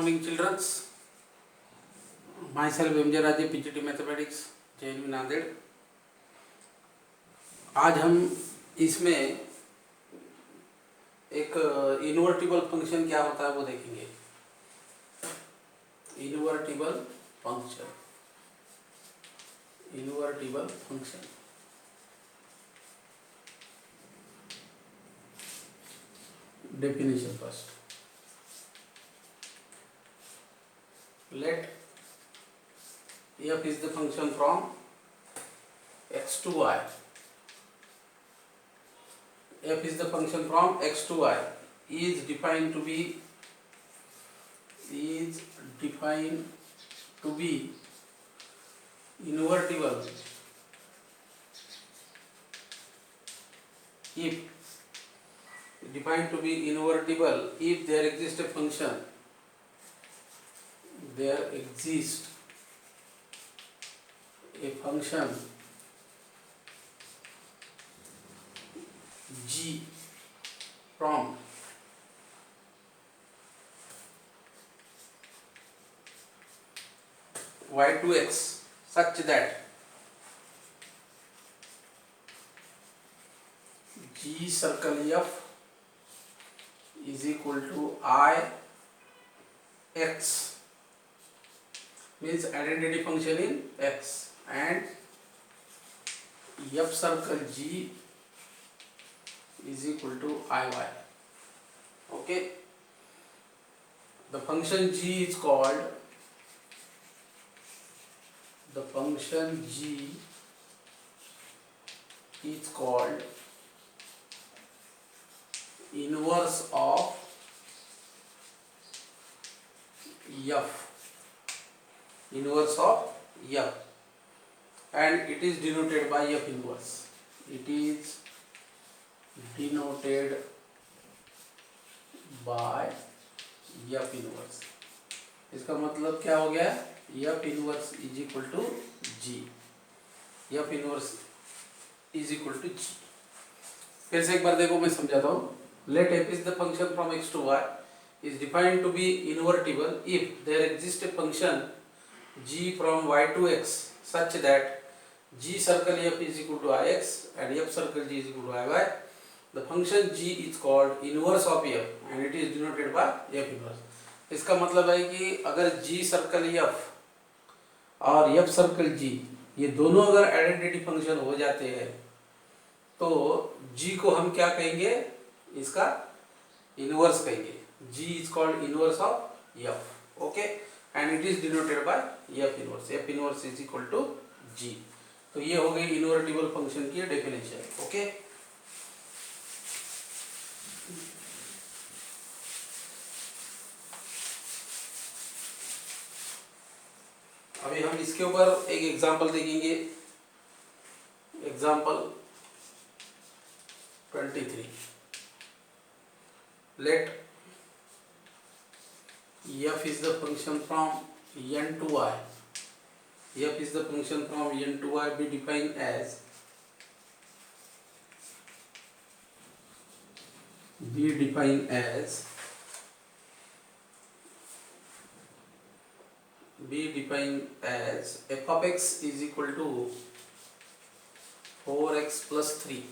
morning, children. Myself MJ Raje, PGT mathematics JNU Nanded. आज हम इसमें एक इन्वर्टिबल फंक्शन क्या होता है वो देखेंगे। Invertible function, invertible function. Definition first. Let f is the function from x to y. F is the function from x to y is defined to be invertible if there exists a function, g from y to x such that g circle f is equal to I x, means identity function in x, and f circle g is equal to Iy. Okay, the function g is called inverse of f, and it is denoted by f inverse. It is denoted by f inverse. इसका मतलब क्या हो गया? f inverse is equal to g. f inverse is equal to g. फिर से एक बार देखो, मैं समझाता हूँ. Let f is the function from x to y is defined to be invertible if there exists a function g from y to x such that g circle f is equal to ix and f circle g is equal to iy. The function g is called inverse of f and it is denoted by f inverse. इसका मतलब है कि अगर g circle f और f circle g ये दोनों अगर identity function हो जाते हैं तो g को हम क्या कहेंगे? इसका इनवर्स कहेंगे. g is called inverse of f. Okay, and it is denoted by f inverse. f inverse is equal to g. तो ये हो गई इन्वर्टिबल फंक्शन की डेफिनेशन. ओके, अभी हम इसके ऊपर एक एग्जांपल देखेंगे. Example 23. Let f is the function from n to y. F is the function from n to y be defined as f of x is equal to 4x plus 3.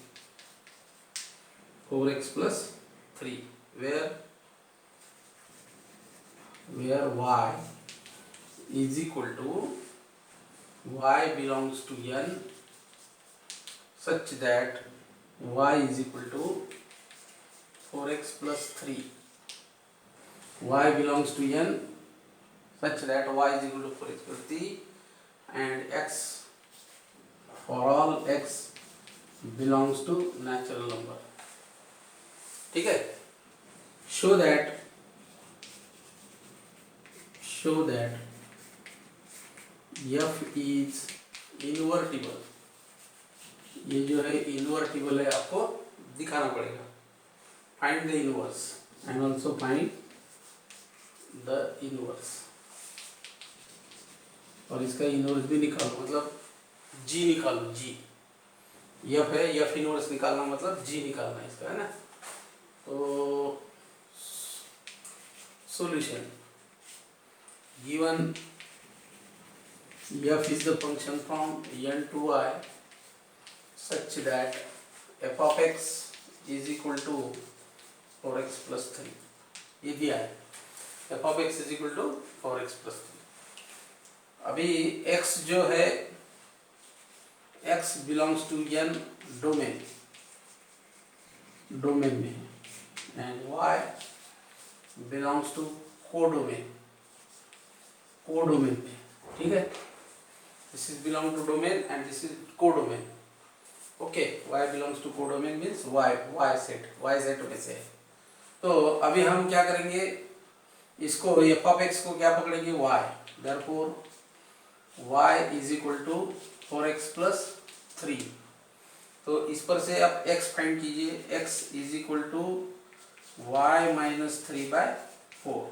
4x plus 3, where y is equal to y belongs to n such that y is equal to 4x plus 3. Y belongs to n such that y is equal to 4x plus 3 and x, for all x belongs to natural number. ठीक है. show that f is invertible. ये जो है invertible है, आपको दिखाना पड़ेगा. Find the inverse and also find the inverse. और इसका इनवर्स भी निकालो, मतलब g निकालो. g f है, f इनवर्स निकालना मतलब g निकालना इसका, है ना. तो solution given f is the function from n to I such that f of x is equal to 4x plus 3, ये दिया है f of x is equal to 4x plus 3। अभी x जो है x belongs to n domain में है and y belongs to codomain में, ठीक है। This is belong to domain and this is codomain. Okay, y belongs to codomain means y set में से है। तो अभी हम क्या करेंगे, इसको f of x को क्या पकड़ेंगे y, therefore y is equal to 4x plus 3। तो इस पर से आप x फाइंड कीजिए, x is equal to y minus 3/4,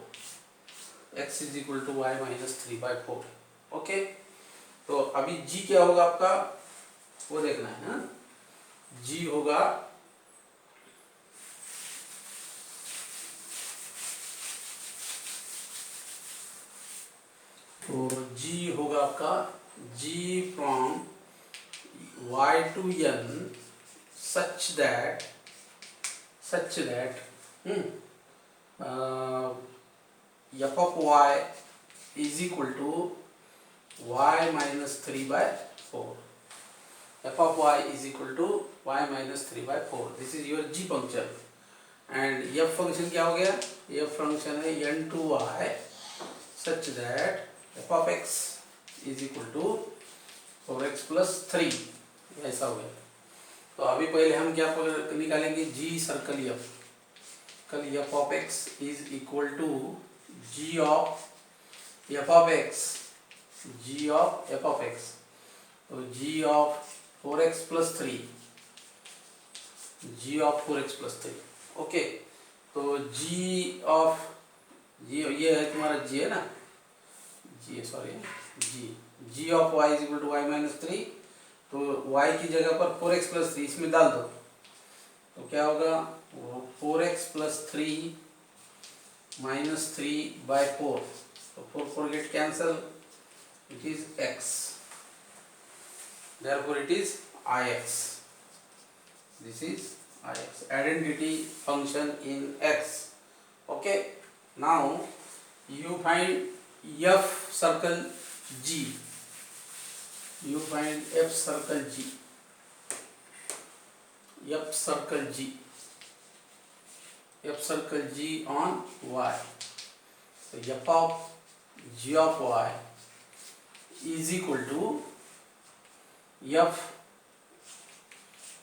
x is equal to y minus 3/4। Okay, तो अभी g क्या होगा आपका वो देखना है ना। g होगा तो g होगा आपका g from y to n such that f of y is equal to y minus 3/4। f of y is equal to y minus 3/4। This is your g function and f function क्या हो गया, f function है n to y such that f of x is equal to 4x plus 3, ऐसा हो गया। तो अभी पहले हम क्या निकालेंगे, g सर्कल f, कल f of x is equal to g of f of x, तो g of 4x plus 3, okay. तो g of ये है तुम्हारा g है ना, g of y is equal to y minus 3, तो y की जगह पर 4x plus 3 इसमें डाल दो, तो क्या होगा 4x plus 3 minus 3/4, तो 4 get cancel, it is x, therefore it is ix, this is ix, identity function in x। okay, now you find f circle g, f circle g on y, so f of g of y is equal to f,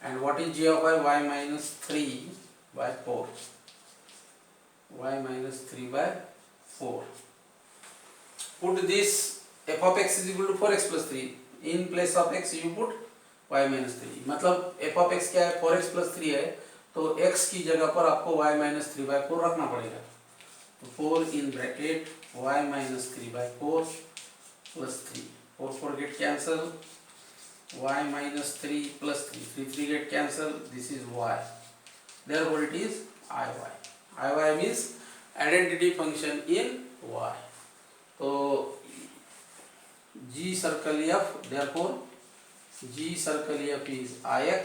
and what is g of y minus 3/4, put this f of x is equal to 4x plus 3, in place of x you put y minus 3, मतलब f of x क्या है 4x plus 3 है, तो x की जगह पर आपको y minus 3/4 रखना पड़ेगा, तो 4 in bracket y minus 3/4 plus 3, 4 get cancel, y minus 3 plus 3 get cancel, this is y, therefore it is iy means identity function in y। तो g circle f, therefore g circle f is ix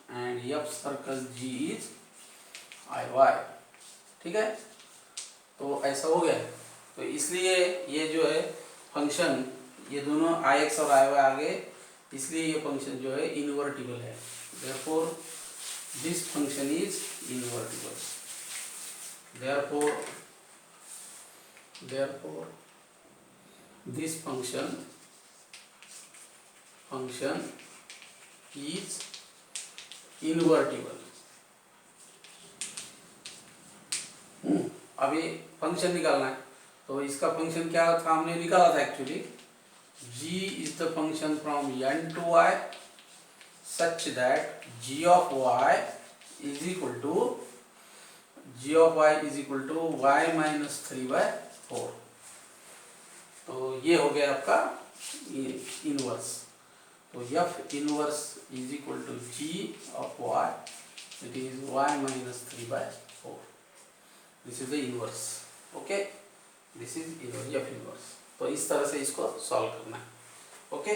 and f circle g is iy, ठीक है। तो ऐसा हो गया, तो इसलिए ये जो है फंक्शन, ये दोनों ix और iy आ गए, इसलिए ये फंक्शन जो है इनवर्टिबल है, therefore this function is invertible, therefore this function is invertible। अभी फंक्शन निकालना है, तो इसका फंक्शन क्या था हमने निकाला था actually, g is the function from n to y such that g of y is equal to y minus 3/4। तो ये हो गया आपका इनवर्स, तो f inverse is equal to g of y, it is y minus 3/4, this is the inverse। okay, this is F inverse. तो इस तरह से इसको सॉल्व करना है। ओके।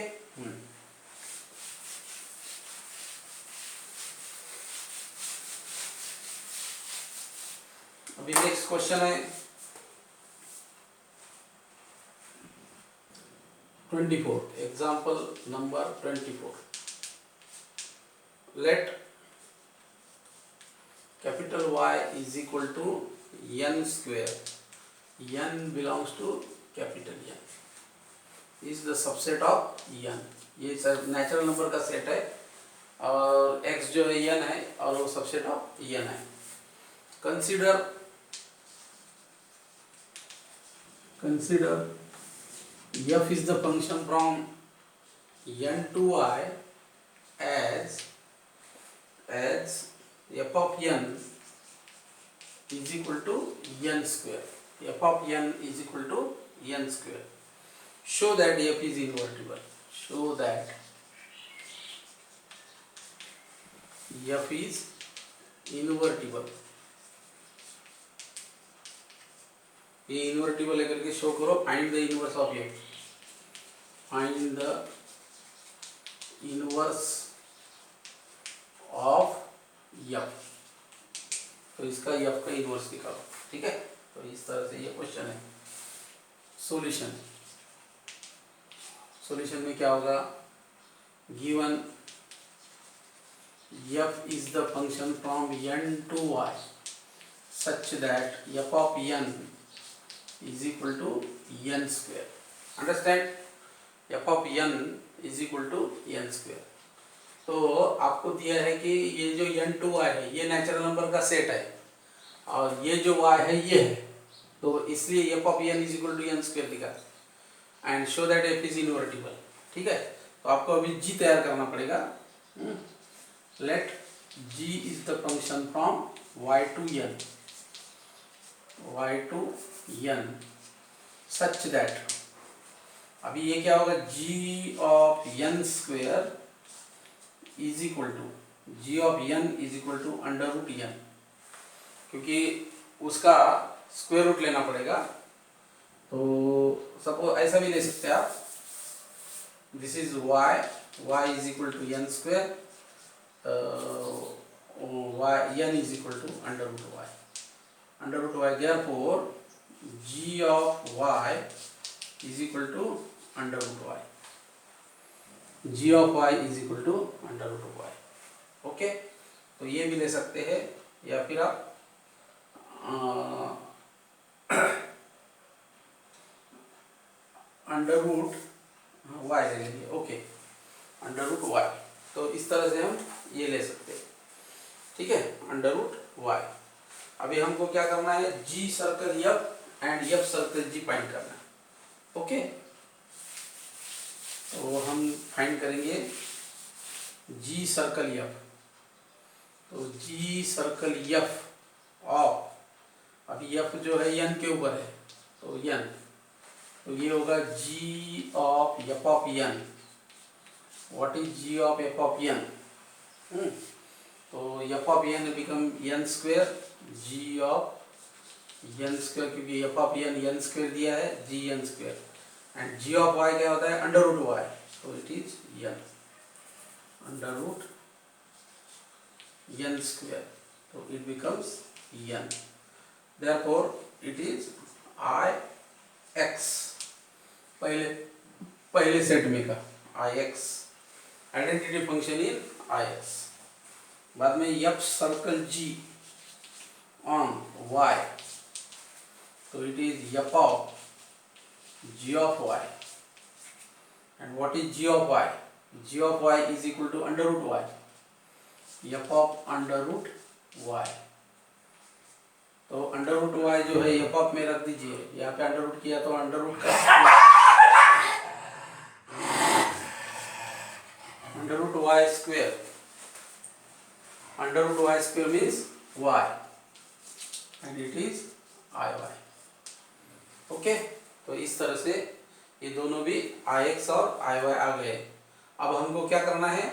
अभी नेक्स्ट क्वेश्चन है 24, example number 24। Let capital Y is equal to n square, n belongs to capital N, is the subset of n। ये नेचुरल नंबर का सेट है और x जो है n है और वो सबसेट ऑफ n है। Consider f is the function from n to y as f of n is equal to n square. F of n is equal to n square. Show that f is invertible. Show that f is invertible. ये invertible लेकर के show करो। Find the inverse of F, find the inverse of F. तो इसका F का inverse निकालो, ठीक है। तो इस तरह से ये क्वेश्चन है। सॉल्यूशन में क्या होगा, given F is the function from n to y such that F of n is equal to n square. Understand? f of n is equal to n square. तो आपको दिया है कि ये जो n to y है ये natural number का सेट है और ये जो y है ये है, तो इसलिए f of n is equal to n square दिखा and show that f is invertible। ठीक है, तो आपको अभी g तैयार करना पड़ेगा। Let g is the function from y to n such that, अभी ये क्या होगा, g of n square is equal to under root n, क्योंकि उसका स्क्वायर रूट लेना पड़ेगा। तो सपोज ऐसा भी ले सकते हैं आप, this is y is equal to n square, n is equal to under root y। Therefore g of y is equal to under root y. g of y is equal to under root y. Okay, तो ये भी ले सकते हैं या फिर आप under root y ले लेंगे। ओके, अंडर रूट y, तो इस तरह से हम ये ले सकते हैं। ठीक है, अंडर रूट y। अभी हमको क्या करना है, g circle f and f circle g find करना है। ओके, तो हम फाइंड करेंगे g सर्कल f। तो g सर्कल f ऑफ, अभी f जो है n के ऊपर है तो n, तो ये होगा g of f of n। What is g of f of n? तो f of n become n square, g of n square, क्योंकि f ऑफ n स्क्वायर दिया है, g n square, and g of y क्या होता है, under root y, तो it is n under root n square, तो it becomes n। Therefore it is ix, पहले set में का ix, आइडेंटिटी फंक्शन इन ix। बाद में f circle g on y, so it is f of g of y, and what is g of y? g of y is equal to under root y, f of under root y। तो under root y जो है f of में रख दीजिए, यहाँ पे under root किया तो अंडर रूट का under root y square, under root y square means y and it is iy। Okay, तो इस तरह से ये दोनों भी ix और iy आ गए। अब हमको क्या करना है,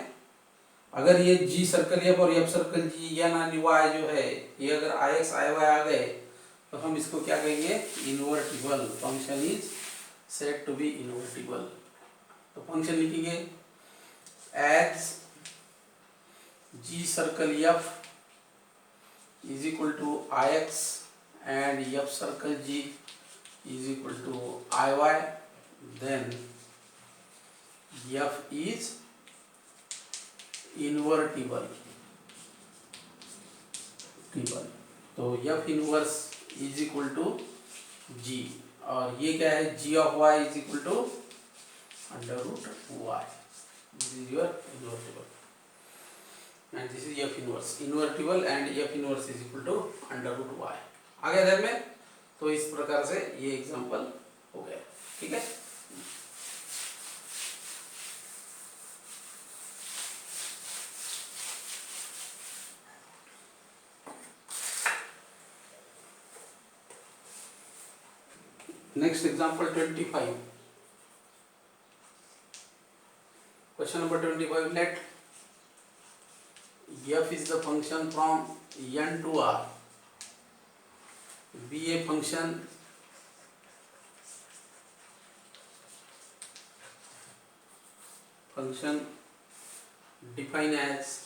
अगर ये g सर्कल f और f सर्कल g n और y जो है ये अगर ix iy आ गए, तो हम इसको क्या कहेंगे, invertible. Function is said to be invertible. तो फंक्शन लिखेंगे as G circle F is equal to I X and F circle G is equal to I Y, then F is invertible. तो F inverse is equal to G, और ये क्या है, G of Y is equal to under root Y. This is your invertible and this is F inverse. Invertible and F inverse is equal to under root Y. आ गया ध्यान में? तो इस प्रकार से ये एग्जांपल हो गया। ठीक है, next example 25. Question number 25. Let f is the function from n to r be a function defined as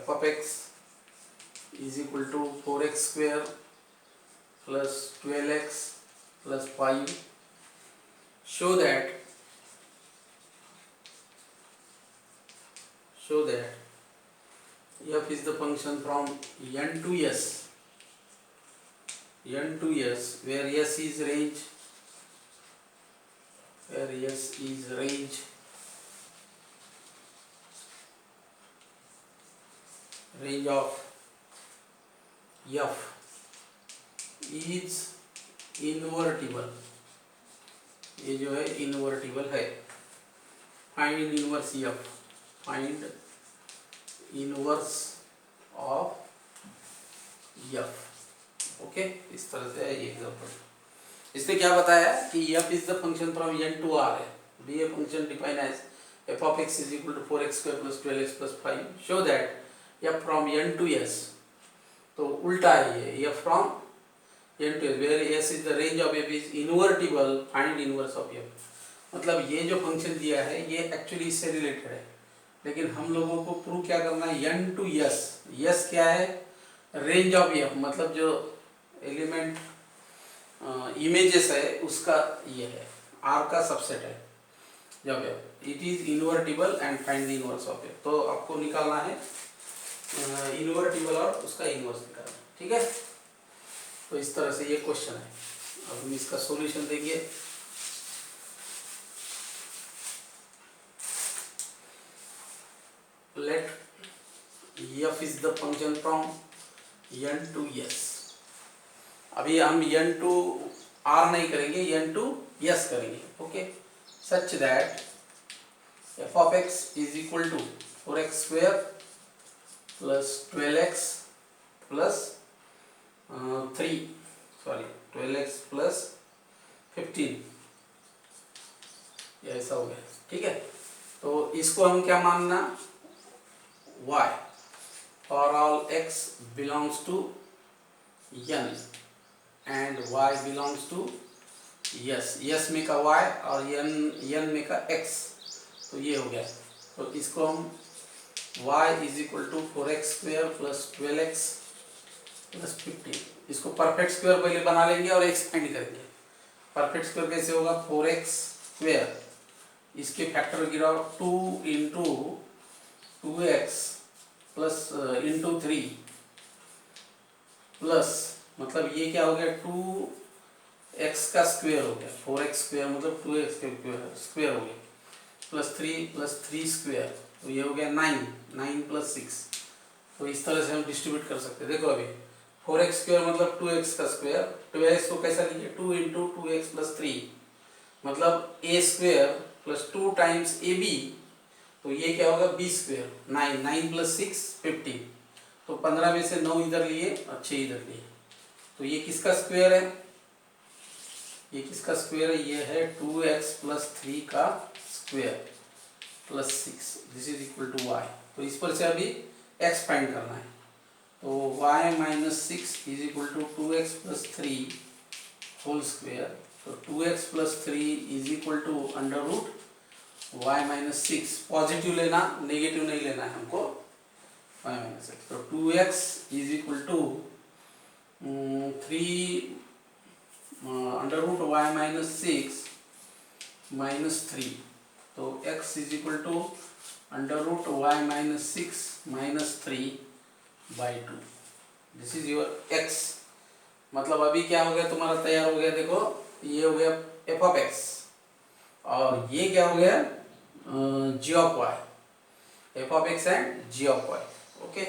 f of x is equal to 4x square plus 12x plus 5. Show that f is the function from n to s where s is range of f is invertible. ये जो है invertible है। Find inverse F, find inverse of F. Okay, इस तरह से है ये example. इसने क्या बताया कि F is the function from N to R है, be a function define as F of X is equal to 4x square plus 12x plus 5। Show that F from N to S, तो उल्टा है ये, F from n to s where s is the range of f is invertible, find inverse of f। मतलब ये जो function दिया है ये एक्चुअली इससे रिलेटेड है, लेकिन हम लोगों को प्रूव क्या करना है, n to s। s क्या है, रेंज ऑफ f, मतलब जो एलिमेंट इमेजेस है उसका ये है, r का सबसेट है जब f it is invertible and find the inverse of f। तो आपको निकालना है इन्वर्टिबल और उसका इनवर्स निकालना। ठीक है, तो इस तरह से ये क्वेश्चन है। अब हम इसका सॉल्यूशन देंगे। Let f is the function from n to s। अभी हम n टू r नहीं करेंगे, n टू s करेंगे। Okay, such that f of x is equal to 4x square plus 12x plus 12x plus 15, ये ऐसा हो गया। ठीक है, तो इसको हम क्या मानना, y for all x belongs to n and y belongs to s में का y और n में का x, तो ये हो गया। तो इसको हम y is equal to 4x square plus 12x plus 15, इसको परफेक्ट स्क्वायर पहले बना लेंगे और एक्सपेंड करेंगे। परफेक्ट स्क्वायर कैसे होगा, 4x स्क्वायर, इसके फैक्टर गिराओ 2 into 2x plus into 3 plus, मतलब ये क्या हो गया, 2x का स्क्वायर हो गया, 4x स्क्वायर मतलब 2x का स्क्वायर हो गया, प्लस 3 स्क्वायर, तो ये हो गया 9 प्लस 6। तो इस तरह से हम डिस्ट्रीब्यूट कर सकते हैं। देखो अभी 4x स्क्वायर मतलब 2x का स्क्वायर, 12x को कैसा लिखिए, 2 इंटू 2x प्लस 3, मतलब a square plus 2 times ab, तो ये क्या होगा, b स्क्वायर, 9 प्लस 6 15, तो 15 में से 9 इधर लिए और 6 इधर लिए, तो ये किसका स्क्वायर है, ये किसका स्क्वायर है, ये है 2x प्लस 3 का square plus 6, this is equal to y। तो इस पर से अभी x फाइंड करना है, तो y minus 6 is equal to 2x plus 3 whole square. तो 2x plus 3 is equal to under root y minus 6। Positive लेना, नेगेटिव नहीं लेना है हमको। y माइनस 6, तो 2x is equal to 3 under root y minus 6 minus 3। तो x is equal to under root y minus 6 minus 3 by 2। This is your x। मतलब अभी क्या हो गया, तुम्हारा तैयार हो गया। देखो ये हो गया एफ ऑफ एक्स, और ये क्या हो गया G of Y. F of X and G of Y. Okay,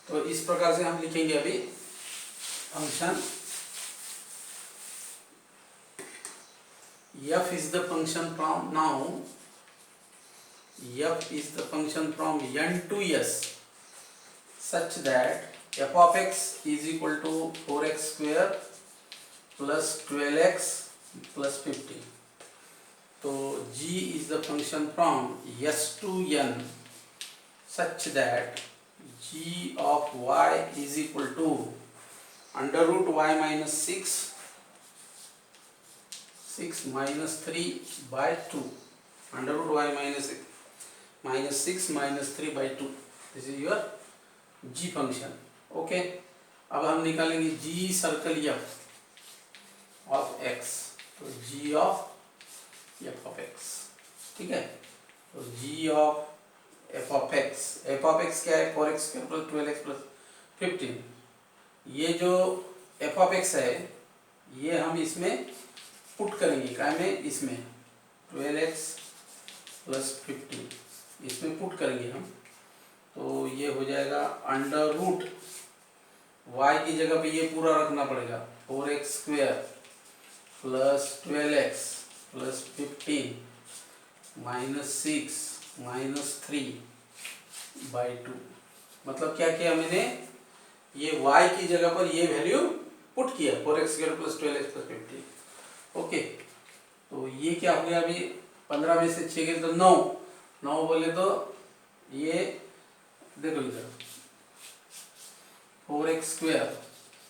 तो इस प्रकार से हम लिखेंगे अभी function f is the function from now f is the function from n to s such that f of x is equal to 4x square plus 12x plus 15. So g is the function from s to n such that g of y is equal to under root y minus 6 minus 3 by 2 under root y minus 6 minus 3 by 2. This is your g function. Okay, अब हम निकालेंगे g circle f of x। तो g of f of x, ठीक है। तो g of f of x क्या है, 4x square plus 12x plus 15। ये जो f ऑफ x है ये हम इसमें पुट करेंगे, क्या में, इसमें 12x प्लस 15 इसमें पुट करेंगे हम। तो ये हो जाएगा अंडर रूट y की जगह पे ये पूरा रखना पड़ेगा, 4x square plus 12x plus 15 minus 6 minus 3 by 2। मतलब क्या किया मैंने, ये y की जगह पर ये वैल्यू पुट किया, 4x square plus 12x plus 15। Okay, तो ये क्या हो गया, अभी 15 में से 6 गए तो 9 बोले तो ये देखो इधर 4x square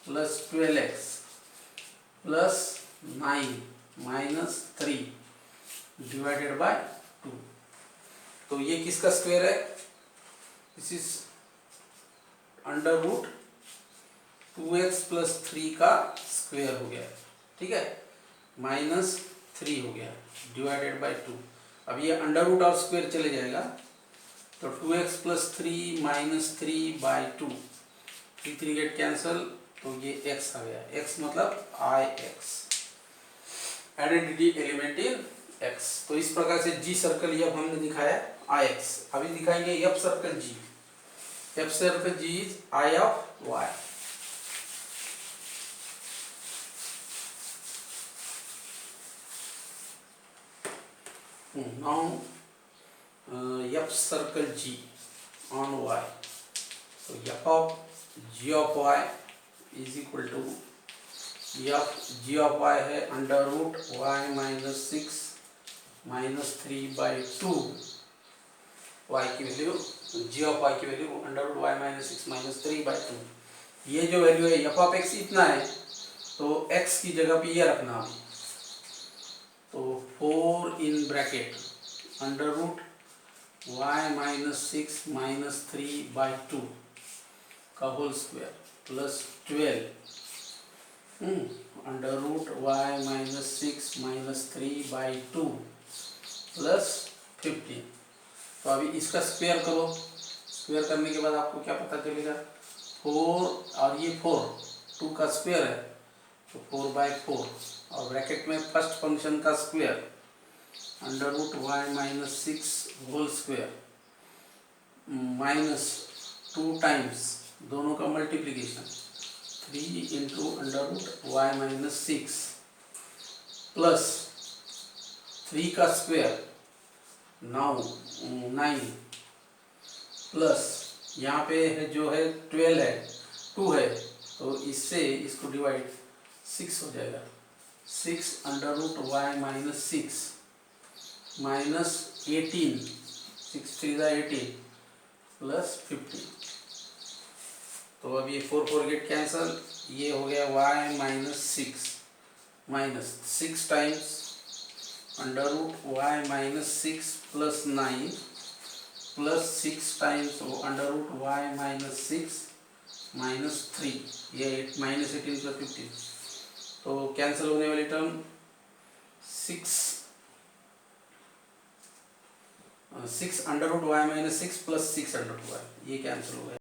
plus 12x plus 9 minus 3 divided by 2। तो ये किसका स्क्वायर है, this is under root 2x plus 3 का स्क्वायर हो गया, ठीक है, माइनस 3 हो गया डिवाइडेड बाय 2। अब ये अंडर रूट और स्क्वायर चले जाएगा, तो 2x plus 3 minus 3 by 2, 3 get cancel, तो ये x आ गया। x मतलब ix, identity element in x। तो इस प्रकार से g सर्कल ये हमने दिखाया ix। अभी दिखाएंगे f circle g। f circle g is I of y। Now f circle g on y, so f of g of y is equal to f g of y है under root y minus 6 minus 3 by 2। y की value, g of y की value under root y minus 6 minus 3 by 2। ये जो value है f of x इतना है, तो x की जगह पे ये रखना अभी। तो 4 in bracket under root y minus 6 minus 3 by 2 का whole square plus 12 under root y minus 6 minus 3 by 2 plus 15। तो अभी इसका स्क्वायर करो, स्क्वायर करने के बाद आपको क्या पता चलेगा, 4 और ये 4 2 का स्क्वायर है, तो 4 बाई 4 और ब्रैकेट में फर्स्ट फंक्शन का square under root y minus 6 whole square minus 2 times दोनों का multiplication 3 into under root y minus 6 plus 3 का स्क्वायर 9 प्लस यहाँ पे है जो है 12 है 2 है, तो इससे इसको डिवाइड 6 हो जाएगा। 6 under root y minus 6 minus 18 6 3 18 plus 15। तो अब ये 4 गेट कैंसल, ये हो गया y minus 6 times under root Y minus 6 plus 9 plus 6 times under root Y minus 6 minus 3, ये माइनस 18 प्लस 15, तो कैंसिल होने वाली term 6 under root Y minus 6 plus 6 under root y, ये कैंसिल हो गया।